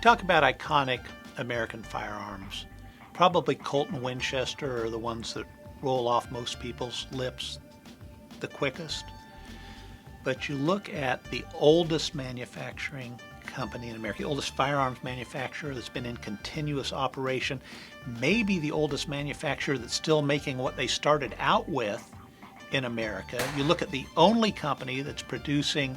Talk about iconic American firearms. Probably Colt and Winchester are the ones that roll off most people's lips the quickest. But you look at the oldest manufacturing company in America, the oldest firearms manufacturer that's been in continuous operation, maybe the oldest manufacturer that's still making what they started out with in America. You look at the only company that's producing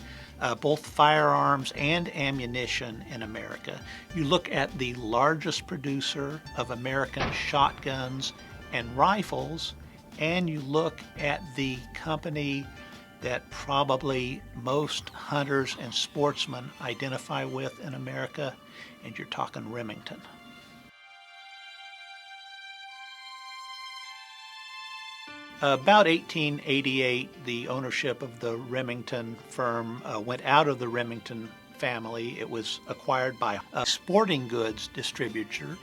both firearms and ammunition in America. You look at the largest producer of American shotguns and rifles, and you look at the company that probably most hunters and sportsmen identify with in America, and you're talking Remington. About 1888, the ownership of the Remington firm went out of the Remington family. It was acquired by a sporting goods distributor,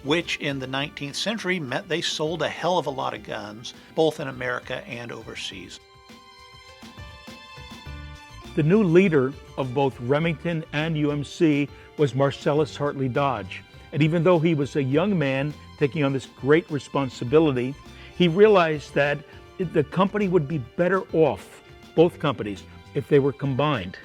which in the 19th century meant they sold a hell of a lot of guns, both in America and overseas. The new leader of both Remington and UMC was Marcellus Hartley Dodge. And even though he was a young man taking on this great responsibility, he realized that the company would be better off, both companies, if they were combined.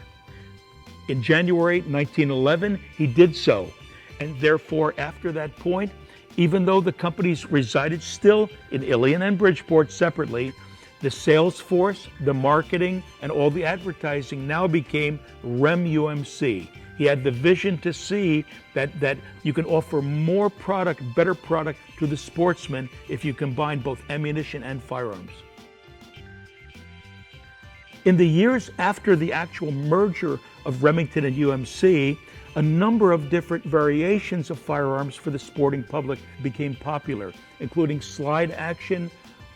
In January 1911, he did so. And therefore, after that point, even though the companies resided still in Ilion and Bridgeport separately, the sales force, the marketing, and all the advertising now became Rem UMC. He had the vision to see that you can offer more product, better product to the sportsman if you combine both ammunition and firearms. In the years after the actual merger of Remington and UMC, a number of different variations of firearms for the sporting public became popular, including slide action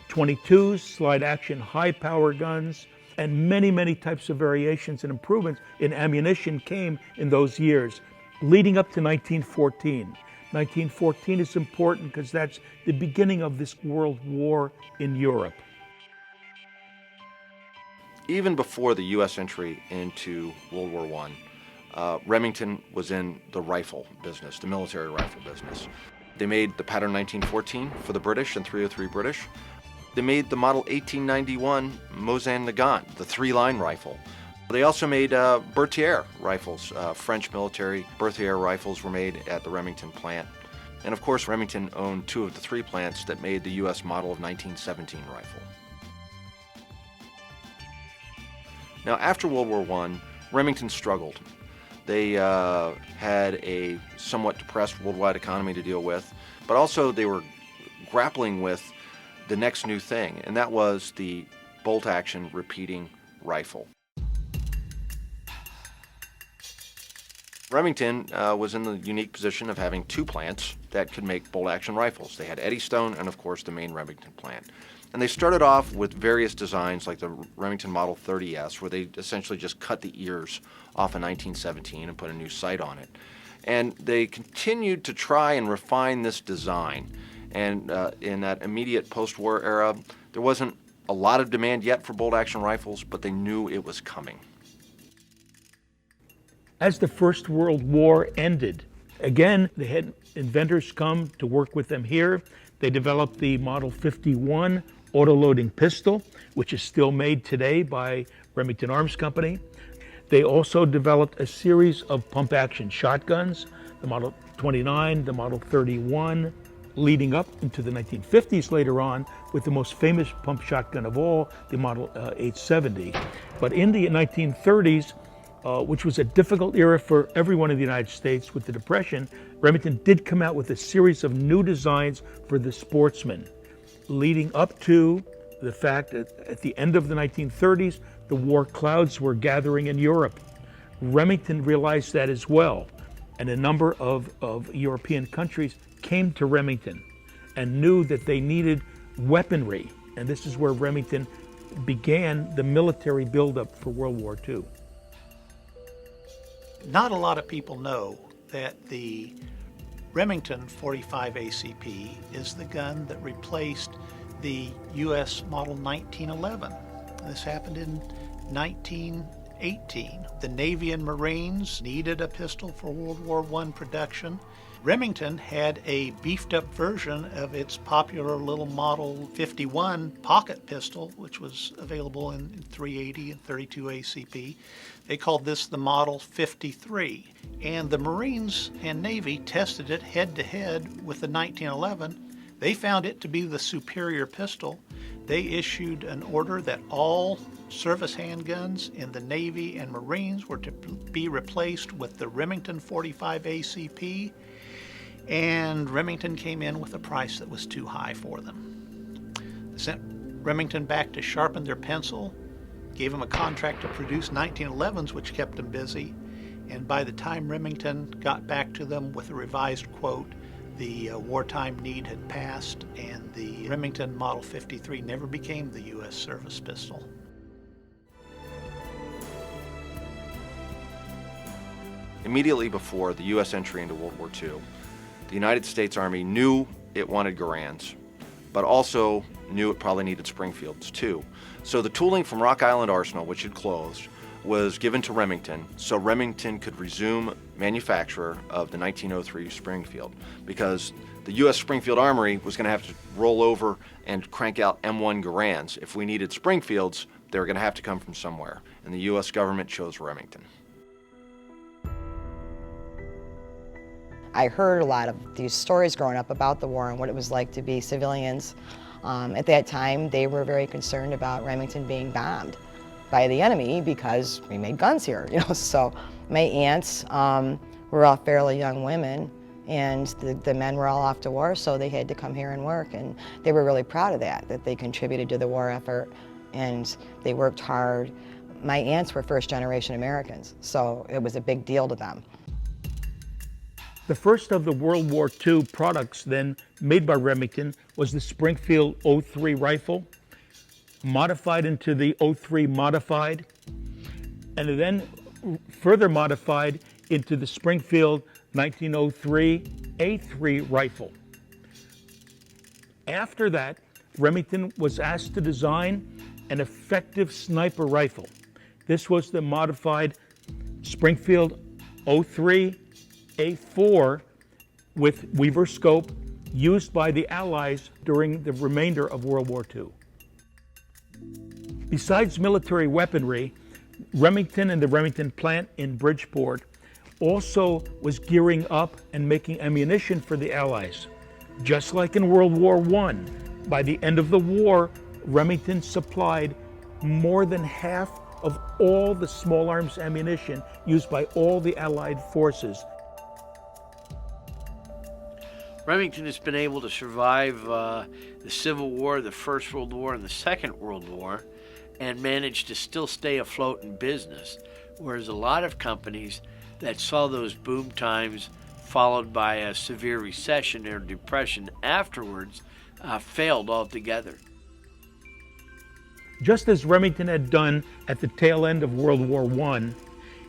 22s, slide action high power guns, and many types of variations and improvements in ammunition came in those years, leading up to 1914. 1914 is important because that's the beginning of this World War in Europe. Even before the U.S. entry into World War I, Remington was in the rifle business, the military rifle business. They made the pattern 1914 for the British and 303 British. They made the model 1891 Mosin Nagant, the three-line rifle. They also made Berthier rifles. French military Berthier rifles were made at the Remington plant. And of course, Remington owned two of the three plants that made the U.S. model of 1917 rifle. Now, after World War I, Remington struggled. They had a somewhat depressed worldwide economy to deal with, but also they were grappling with the next new thing, and that was the bolt-action repeating rifle. Remington was in the unique position of having two plants that could make bolt-action rifles. They had Eddystone and, of course, the main Remington plant. And they started off with various designs like the Remington Model 30S, where they essentially just cut the ears off in 1917 and put a new sight on it. And they continued to try and refine this design. And in that immediate post-war era, there wasn't a lot of demand yet for bolt-action rifles, but they knew it was coming. As the First World War ended, again, they had inventors come to work with them here. They developed the Model 51 autoloading pistol, which is still made today by Remington Arms Company. They also developed a series of pump-action shotguns, the Model 29, the Model 31, leading up into the 1950s later on with the most famous pump shotgun of all, the Model 870. But in the 1930s, which was a difficult era for everyone in the United States with the Depression, Remington did come out with a series of new designs for the sportsman, leading up to the fact that at the end of the 1930s, the war clouds were gathering in Europe. Remington realized that as well, and a number of European countries came to Remington and knew that they needed weaponry, and this is where Remington began the military buildup for World War II. Not a lot of people know that the Remington 45 ACP is the gun that replaced the U.S. Model 1911. This happened in 19 1918. The Navy and Marines needed a pistol for World War I production. Remington had a beefed up version of its popular little Model 51 pocket pistol, which was available in 380 and 32 ACP. They called this the Model 53. And the Marines and Navy tested it head to head with the 1911. They found it to be the superior pistol. They issued an order that all service handguns in the Navy and Marines were to be replaced with the Remington 45 ACP. And Remington came in with a price that was too high for them. They sent Remington back to sharpen their pencil, gave them a contract to produce 1911s, which kept them busy. And by the time Remington got back to them with a revised quote, the wartime need had passed, and the Remington Model 53 never became the U.S. service pistol. Immediately before the U.S. entry into World War II, the United States Army knew it wanted Garands, but also knew it probably needed Springfields too. So the tooling from Rock Island Arsenal, which had closed, was given to Remington so Remington could resume manufacture of the 1903 Springfield, because the U.S. Springfield Armory was going to have to roll over and crank out M1 Garands. If we needed Springfields, they were going to have to come from somewhere, and the U.S. government chose Remington. I heard a lot of these stories growing up about the war and what it was like to be civilians. At that time, they were very concerned about Remington being bombed by the enemy because we made guns here, So my aunts were all fairly young women, and the men were all off to war, so they had to come here and work, and they were really proud of that they contributed to the war effort, and they worked hard. My aunts were first-generation Americans, so it was a big deal to them. The first of the World War II products then made by Remington was the Springfield 03 rifle, modified into the 03 modified, and then further modified into the Springfield 1903 A3 rifle. After that, Remington was asked to design an effective sniper rifle. This was the modified Springfield 03 A4 with Weaver scope, used by the Allies during the remainder of World War II. Besides military weaponry, Remington and the Remington plant in Bridgeport also was gearing up and making ammunition for the Allies. Just like in World War I, by the end of the war, Remington supplied more than half of all the small arms ammunition used by all the Allied forces. Remington has been able to survive the Civil War, the First World War, and the Second World War, and managed to still stay afloat in business, whereas a lot of companies that saw those boom times followed by a severe recession or depression afterwards failed altogether. Just as Remington had done at the tail end of World War I,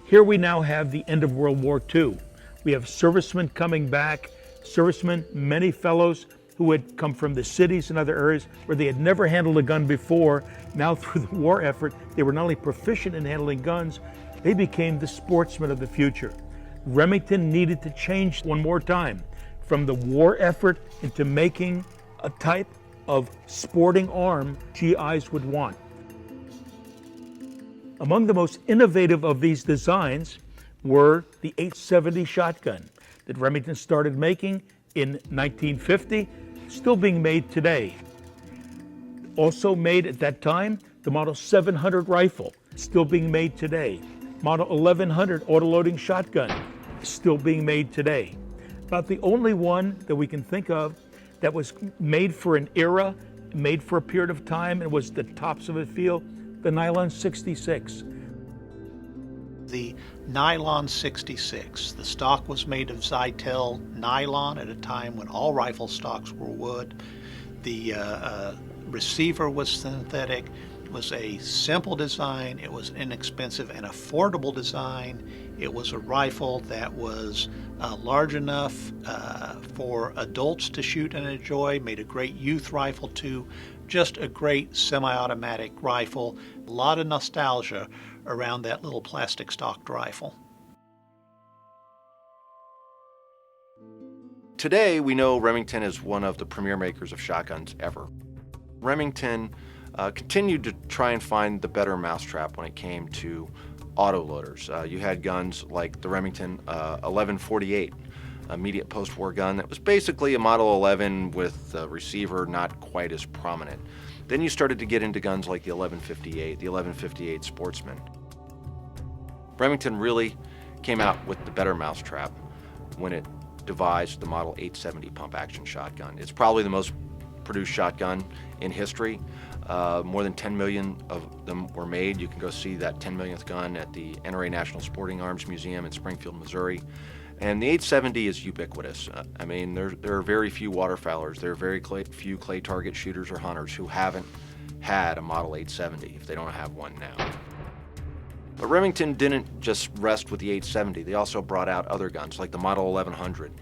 here we now have the end of World War II. We have servicemen coming back, servicemen, many fellows who had come from the cities and other areas where they had never handled a gun before. Now through the war effort, they were not only proficient in handling guns, they became the sportsmen of the future. Remington needed to change one more time from the war effort into making a type of sporting arm GIs would want. Among the most innovative of these designs were the 870 shotgun that Remington started making in 1950, still being made today. Also made at that time, the Model 700 rifle, still being made today. Model 1100 autoloading shotgun, still being made today. About the only one that we can think of that was made for an era, made for a period of time, and was the tops of its field, the Nylon 66. The Nylon 66. The stock was made of Zytel nylon at a time when all rifle stocks were wood. The receiver was synthetic. It was a simple design. It was inexpensive and affordable design. It was a rifle that was large enough for adults to shoot and enjoy, made a great youth rifle too. Just a great semi-automatic rifle. A lot of nostalgia around that little plastic stocked rifle. Today, we know Remington is one of the premier makers of shotguns ever. Remington continued to try and find the better mousetrap when it came to autoloaders. You had guns like the Remington 1148, immediate post-war gun that was basically a Model 11 with a receiver not quite as prominent. Then you started to get into guns like the 1158 Sportsman. Remington really came out with the better mousetrap when it devised the Model 870 pump-action shotgun. It's probably the most produced shotgun in history. More than 10 million of them were made. You can go see that 10 millionth gun at the NRA National Sporting Arms Museum in Springfield, Missouri. And the 870 is ubiquitous. I mean, there are very few waterfowlers. There are very few clay target shooters or hunters who haven't had a Model 870, if they don't have one now. But Remington didn't just rest with the 870. They also brought out other guns like the Model 1100,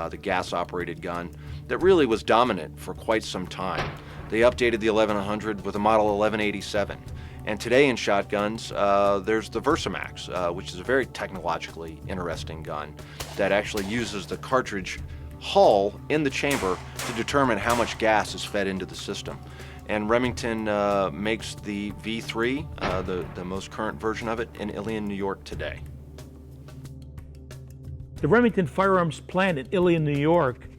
the gas-operated gun that really was dominant for quite some time. They updated the 1100 with a Model 1187. And today in shotguns, there's the Versamax, which is a very technologically interesting gun that actually uses the cartridge hull in the chamber to determine how much gas is fed into the system. And Remington makes the V3, the most current version of it, in Ilion, New York today. The Remington firearms plant in Ilion, New York,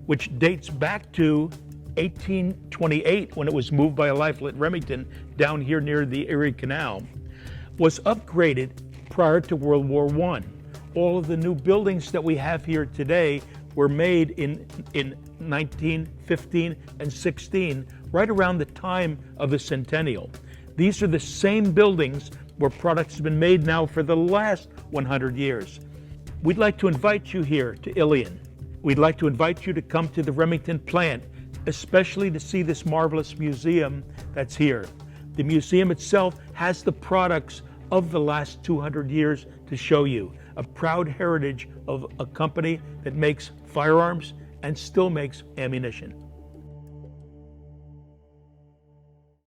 which dates back to 1828 when it was moved by a lifelet Remington down here near the Erie Canal, was upgraded prior to World War I. All of the new buildings that we have here today were made in 1915 and 16, right around the time of the centennial. These are the same buildings where products have been made now for the last 100 years. We'd like to invite you here to Ilion. We'd like to invite you to come to the Remington plant, especially to see this marvelous museum that's here. The museum itself has the products of the last 200 years to show you, a proud heritage of a company that makes firearms and still makes ammunition.